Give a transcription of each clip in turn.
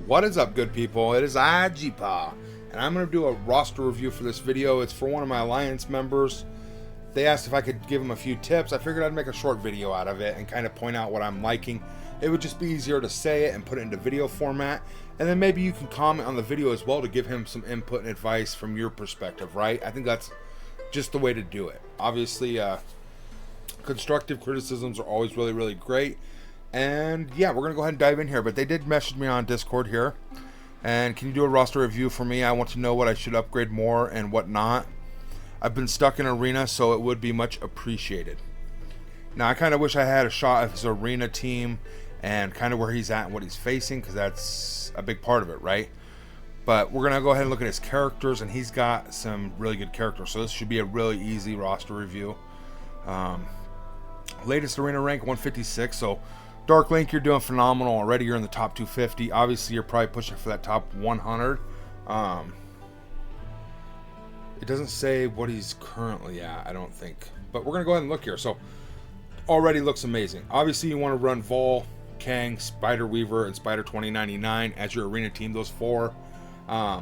What is up, good people? It is Ajipa, and I'm going to do a roster review for this video. It's for one of my Alliance members. They asked if I could give them a few tips. I figured I'd make a short video out of it and kind of point out what I'm liking. It would just be easier to say it and put it into video format, and then maybe you can comment on the video as well to give him some input and advice from your perspective, right? I think that's just the way to do it. Obviously, constructive criticisms are always really, really great. And yeah, we're going to go ahead and dive in here. But they did message me on Discord here. And can you do a roster review for me? I want to know what I should upgrade more and what not. I've been stuck in Arena, so it would be much appreciated. Now, I kind of wish I had a shot of his Arena team and kind of where he's at and what he's facing, because that's a big part of it, right? But we're going to go ahead and look at his characters, and he's got some really good characters. So this should be a really easy roster review. Latest Arena rank, 156, so Dark Link, you're doing phenomenal already. You're in the top 250. Obviously, you're probably pushing for that top 100. It doesn't say what he's currently at, I don't think. But we're going to go ahead and look here. So, already looks amazing. Obviously, you want to run Vol, Kang, Spider Weaver, and Spider 2099 as your Arena team, those four. I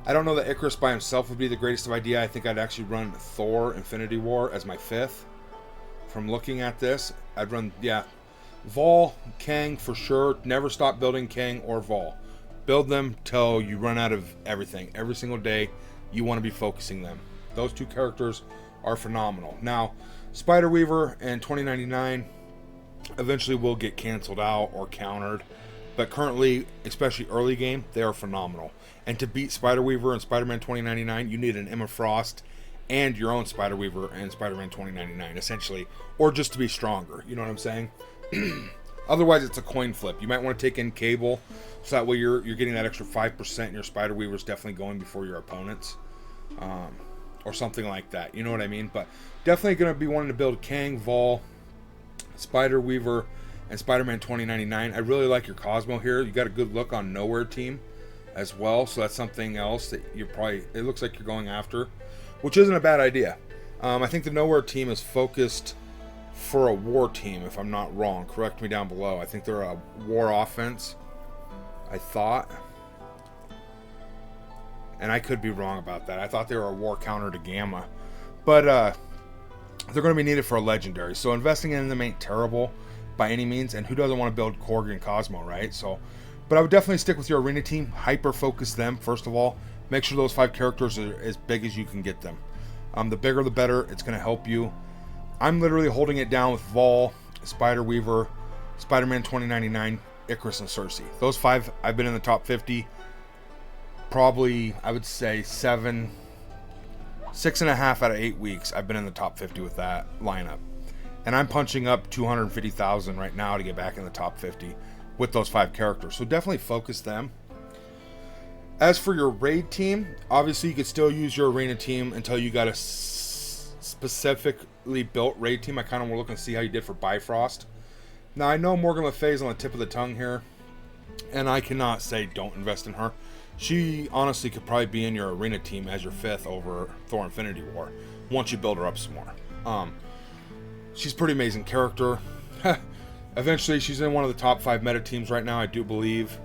don't know that Icarus by himself would be the greatest of idea. I think I'd actually run Thor Infinity War as my fifth. From looking at this, I'd run, Vol, Kang for sure. Never stop building Kang or Vol. Build them till you run out of everything. Every single day, you want to be focusing them. Those two characters are phenomenal. Now, Spider Weaver and 2099 eventually will get canceled out or countered. But currently, especially early game, they are phenomenal. And to beat Spider Weaver and Spider-Man 2099, you need an Emma Frost and your own Spider Weaver and Spider-Man 2099, essentially. Or just to be stronger. You know what I'm saying? Otherwise, it's a coin flip. You might want to take in Cable, so that way you're getting that extra 5%, and your Spider Weaver's definitely going before your opponents, or something like that. You know what I mean? But definitely going to be wanting to build Kang, Vol, Spider Weaver, and Spider-Man 2099. I really like your Cosmo here. You got a good look on Nowhere Team as well, so that's something else that it looks like you're going after, which isn't a bad idea. I think the Nowhere Team is focused for a war team, if I'm not wrong. Correct me down below. I think they're a war offense, I thought, and I could be wrong about that. I thought they were a war counter to Gamma, but they're going to be needed for a legendary, so investing in them ain't terrible by any means. And who doesn't want to build Korg and Cosmo, right? So, but I would definitely stick with your Arena team. Hyper focus them first of all. Make sure those 5 characters are as big as you can get them. The bigger the better. It's going to help you. I'm literally holding it down with Vol, Spider Weaver, Spider-Man 2099, Icarus, and Cersei. Those 5, I've been in the top 50. Probably, I would say 6.5 out of 8 weeks, I've been in the top 50 with that lineup. And I'm punching up 250,000 right now to get back in the top 50 with those 5 characters. So definitely focus them. As for your raid team, obviously you could still use your Arena team until you got a specifically built raid team. I kind of want to look and see how you did for Bifrost. Now, I know Morgan Le Fay is on the tip of the tongue here, and I cannot say don't invest in her. She honestly could probably be in your Arena team as your 5th over Thor Infinity War once you build her up some more. She's a pretty amazing character. Eventually, she's in one of the top 5 meta teams right now, I do believe.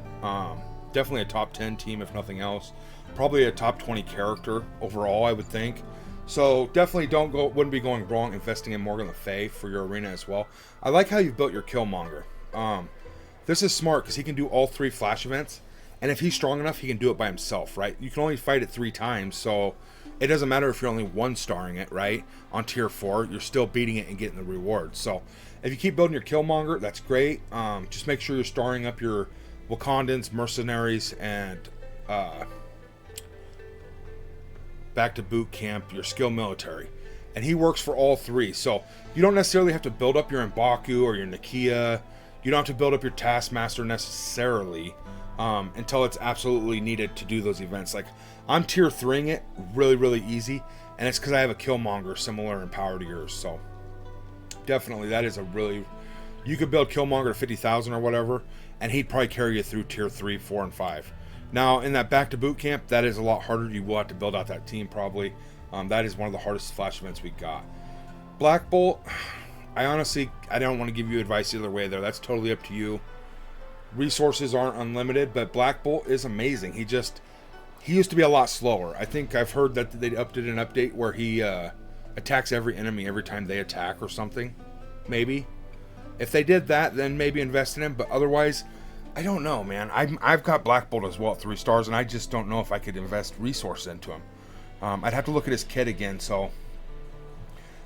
Definitely a top 10 team, if nothing else. Probably a top 20 character overall, I would think. So definitely wouldn't be going wrong investing in Morgan Le Fay for your Arena as well. I like how you've built your Killmonger. This is smart because he can do all 3 flash events, and if he's strong enough, he can do it by himself, right? You can only fight it 3 times, so it doesn't matter if you're only 1-starring it, right? On tier 4, you're still beating it and getting the rewards. So if you keep building your Killmonger, that's great. Just make sure you're starring up your Wakandans, mercenaries, and back to boot camp, your skill military, and he works for all 3. So you don't necessarily have to build up your M'Baku or your Nakia. You don't have to build up your Taskmaster necessarily until it's absolutely needed to do those events. Like, I'm tier 3ing it really, really easy, and it's because I have a Killmonger similar in power to yours. So definitely, that is you could build Killmonger to 50,000 or whatever, and he'd probably carry you through tier 3, 4, and 5. Now, in that back to boot camp, that is a lot harder. You will have to build out that team probably. That is one of the hardest flash events we got. Black Bolt, I don't want to give you advice either way there. That's totally up to you. resources aren't unlimited, but Black Bolt is amazing. He used to be a lot slower. I think I've heard that they updated an update where he attacks every enemy every time they attack or something. Maybe. If they did that, then maybe invest in him. But otherwise, I don't know, man. I've got Black Bolt as well at 3 stars, and I just don't know if I could invest resources into him. I'd have to look at his kit again. So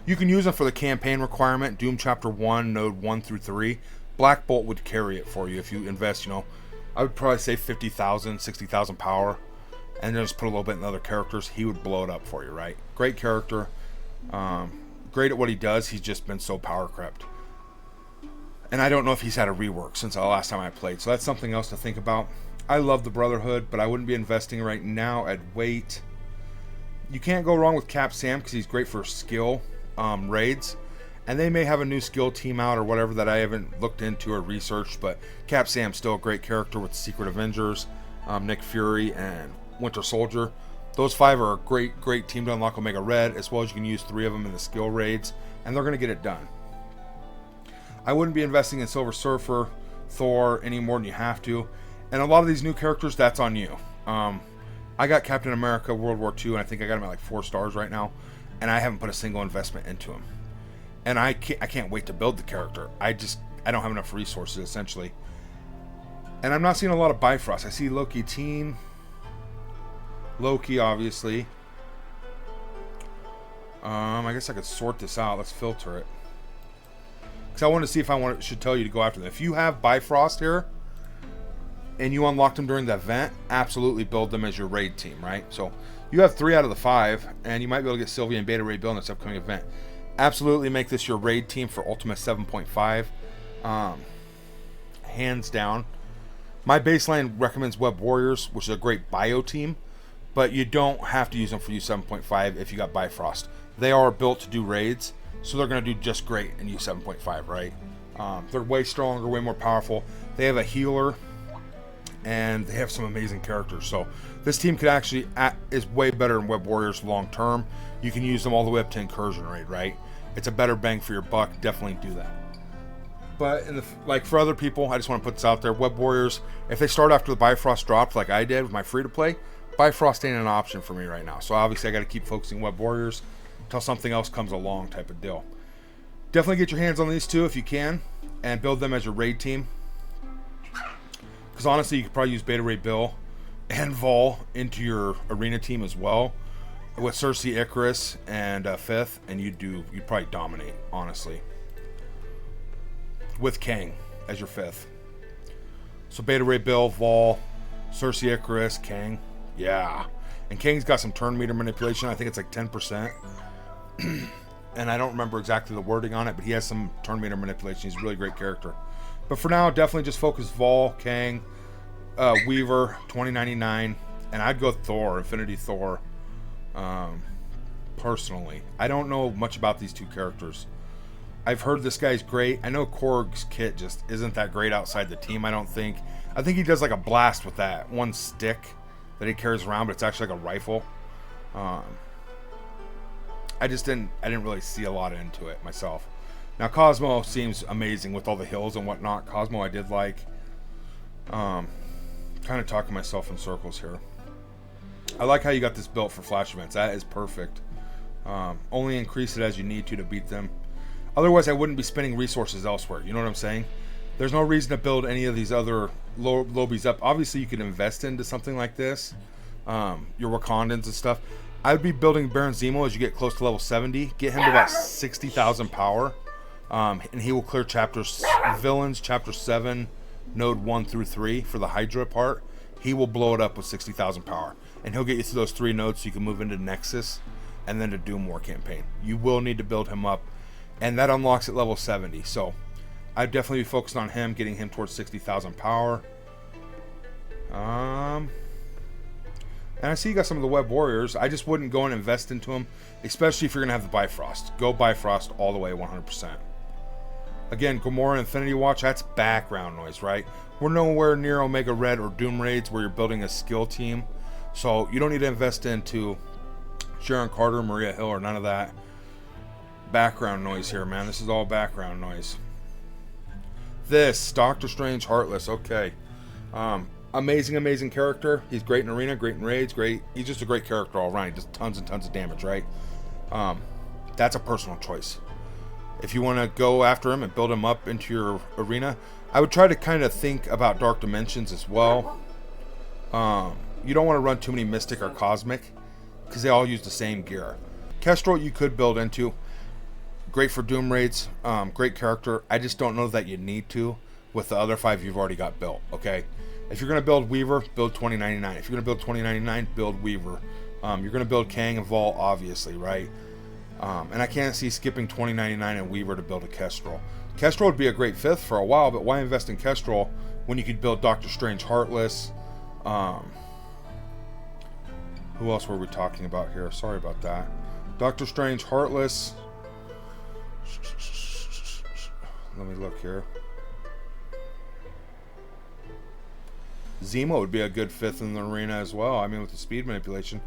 you can use him for the campaign requirement, Doom Chapter 1, Node 1 through 3. Black Bolt would carry it for you if you invest, I would probably say 50,000, 60,000 power, and then just put a little bit in other characters. He would blow it up for you, right? Great character. Great at what he does. He's just been so power crept. And I don't know if he's had a rework since the last time I played, so that's something else to think about. I love the Brotherhood, but I wouldn't be investing right now. I'd wait. You can't go wrong with Cap Sam because he's great for skill raids. And they may have a new skill team out or whatever that I haven't looked into or researched, but Cap Sam's still a great character with Secret Avengers, Nick Fury, and Winter Soldier. Those 5 are a great team to unlock Omega Red, as well as you can use 3 of them in the skill raids, and they're going to get it done. I wouldn't be investing in Silver Surfer, Thor, any more than you have to. And a lot of these new characters, that's on you. I got Captain America World War II, and I think I got him at like 4 stars right now, and I haven't put a single investment into him. And I can't wait to build the character. I don't have enough resources, essentially. And I'm not seeing a lot of Bifrost. I see Loki Teen. Loki, obviously. I guess I could sort this out. Let's filter it. Because I want to see if should tell you to go after them. If you have Bifrost here, and you unlocked them during the event, absolutely build them as your raid team, right? So you have 3 out of the 5, and you might be able to get Sylvia and Beta Ray Bill in this upcoming event. Absolutely make this your raid team for Ultima 7.5. Hands down. My baseline recommends Web Warriors, which is a great bio team, but you don't have to use them for U7.5 if you got Bifrost. They are built to do raids, so they're going to do just great in U7.5, right? They're way stronger, way more powerful. They have a healer, and they have some amazing characters. So this team could actually is way better than Web Warriors long term. You can use them all the way up to Incursion raid, right? It's a better bang for your buck. Definitely do that. But for other people, I just want to put this out there. Web Warriors, if they start after the Bifrost dropped like I did with my free-to-play, Bifrost ain't an option for me right now. So obviously I got to keep focusing Web Warriors until something else comes along type of deal. Definitely get your hands on these 2 if you can and build them as your raid team. Because honestly, you could probably use Beta Ray Bill and Vol into your arena team as well. With Cersei, Icarus, and 5th, and you'd probably dominate, honestly. With Kang as your 5th. So Beta Ray Bill, Vol, Cersei, Icarus, Kang. Yeah. And Kang's got some turn meter manipulation. I think it's like 10%. And I don't remember exactly the wording on it, but he has some turn meter manipulation. He's a really great character. But for now, definitely just focus Vol, Kang, Weaver, 2099, and I'd go Thor, Infinity Thor. Personally, I don't know much about these 2 characters. I've heard this guy's great. I know Korg's kit just isn't that great outside the team. I think he does like a blast with that one stick that he carries around, but it's actually like a rifle. I didn't really see a lot into it myself. Now Cosmo seems amazing with all the hills and whatnot. Cosmo I did like. Kind of talking myself in circles here. I like how you got this built for flash events. That is perfect. Only increase it as you need to beat them. Otherwise, I wouldn't be spending resources elsewhere. You know what I'm saying? There's no reason to build any of these other lobbies up. Obviously, you could invest into something like this. Your Wakandans and stuff. I would be building Baron Zemo as you get close to level 70. Get him to about 60,000 power. And he will clear villains, chapter 7, node 1 through 3 for the Hydra part. He will blow it up with 60,000 power. And he'll get you through those 3 nodes so you can move into Nexus and then to Doom War campaign. You will need to build him up. And that unlocks at level 70. So I'd definitely be focused on him, getting him towards 60,000 power. And I see you got some of the Web Warriors. I just wouldn't go and invest into them, especially if you're going to have the Bifrost. Go Bifrost all the way 100%. Again, Gamora Infinity Watch, that's background noise, right? We're nowhere near Omega Red or Doom Raids where you're building a skill team. So you don't need to invest into Sharon Carter, Maria Hill, or none of that background noise here, man. This is all background noise. This Doctor Strange Heartless. Okay. Amazing character. He's great in arena, great in raids, great. He's just a great character all around. He does tons and tons of damage, right? That's a personal choice. If you want to go after him and build him up into your arena, I would try to kind of think about Dark Dimensions as well. You don't want to run too many Mystic or Cosmic because they all use the same gear. Kestrel you could build into. Great for Doom raids. Great character. I just don't know that you need to with the other 5 you've already got built, okay? If you're going to build Weaver, build 2099. If you're going to build 2099, build Weaver. You're going to build Kang and Vol, obviously, right? And I can't see skipping 2099 and Weaver to build a Kestrel. Kestrel would be a great 5th for a while, but why invest in Kestrel when you could build Doctor Strange Heartless? Who else were we talking about here? Sorry about that. Doctor Strange Heartless. Let me look here. Zemo would be a good 5th in the arena as well. I mean, with the speed manipulation.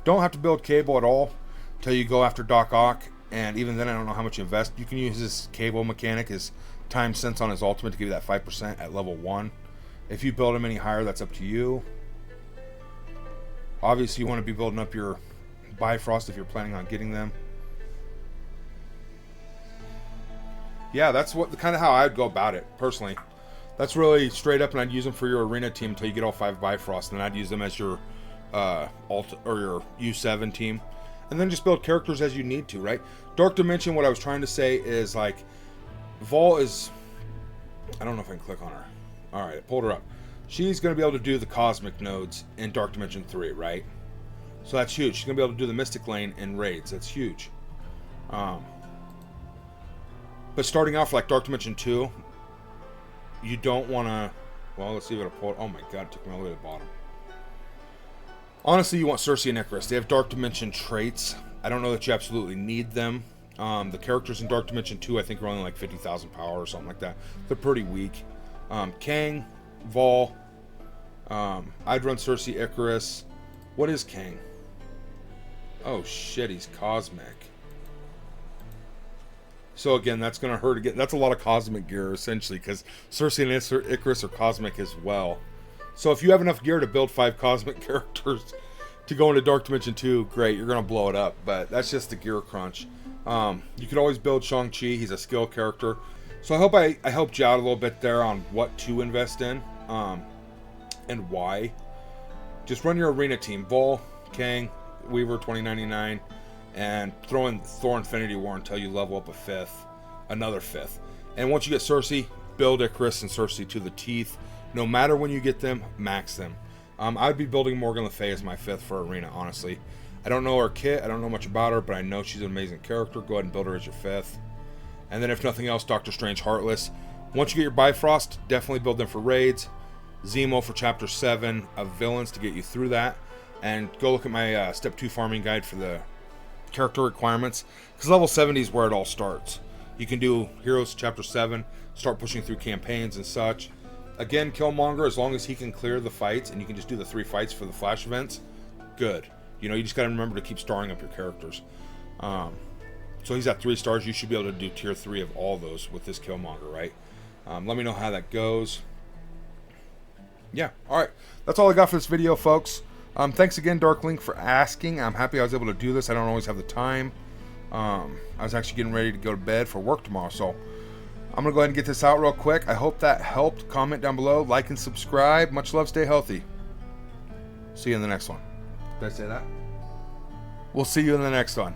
Don't have to build Cable at all until you go after Doc Ock. And even then, I don't know how much you invest. You can use his Cable mechanic, his time sense on his ultimate to give you that 5% at level 1. If you build him any higher, that's up to you. Obviously, you want to be building up your Bifrost if you're planning on getting them. Yeah, that's what kind of how I'd go about it, personally. That's really straight up, and I'd use them for your arena team until you get all 5 Bifrost, and then I'd use them as your alt or your U7 team, and then just build characters as you need to, right? Dark Dimension, what I was trying to say is, like, Vol is, I don't know if I can click on her. All right, I pulled her up. She's going to be able to do the Cosmic nodes in Dark Dimension 3, right? So that's huge. She's going to be able to do the Mystic Lane in raids. That's huge. But starting off like Dark Dimension 2, you don't want to... Well, let's see if it'll pull... Oh my god, it took me all the way to the bottom. Honestly, you want Cersei and Icarus. They have Dark Dimension traits. I don't know that you absolutely need them. The characters in Dark Dimension 2, I think, are only like 50,000 power or something like that. They're pretty weak. Kang, Vol. I'd run Cersei, Icarus. What is Kang? Oh shit, he's Cosmic. So again, that's going to hurt again. That's a lot of Cosmic gear, essentially, because Cersei and Icarus are Cosmic as well. So if you have enough gear to build 5 Cosmic characters to go into Dark Dimension 2, great, you're going to blow it up. But that's just the gear crunch. You could always build Shang-Chi. He's a skill character. So I hope I helped you out a little bit there on what to invest in and why. Just run your arena team. Vol, Kang, Weaver, 2099. And throw in Thor Infinity War until you level up a 5th, another 5th. And once you get Cersei, build Icarus and Cersei to the teeth. No matter when you get them, max them. I'd be building Morgan Le Fay as my 5th for arena, honestly. I don't know her kit, I don't know much about her, but I know she's an amazing character. Go ahead and build her as your 5th. And then if nothing else, Doctor Strange Heartless. Once you get your Bifrost, definitely build them for raids. Zemo for Chapter 7 of Villains to get you through that. And go look at my Step 2 farming guide for the character requirements, because level 70 is where it all starts. You can do Heroes Chapter 7, start pushing through campaigns and such. Again, Killmonger, as long as he can clear the fights and you can just do the 3 fights for the flash events, good. You know, you just got to remember to keep starring up your characters. So he's at 3 stars. You should be able to do tier 3 of all those with this Killmonger, right? Let me know how that goes. Yeah, alright. That's all I got for this video, folks. Thanks again, Darklink, for asking. I'm happy I was able to do this. I don't always have the time. I was actually getting ready to go to bed for work tomorrow, so I'm going to go ahead and get this out real quick. I hope that helped. Comment down below, like and subscribe. Much love, stay healthy. See you in the next one. Did I say that? We'll see you in the next one.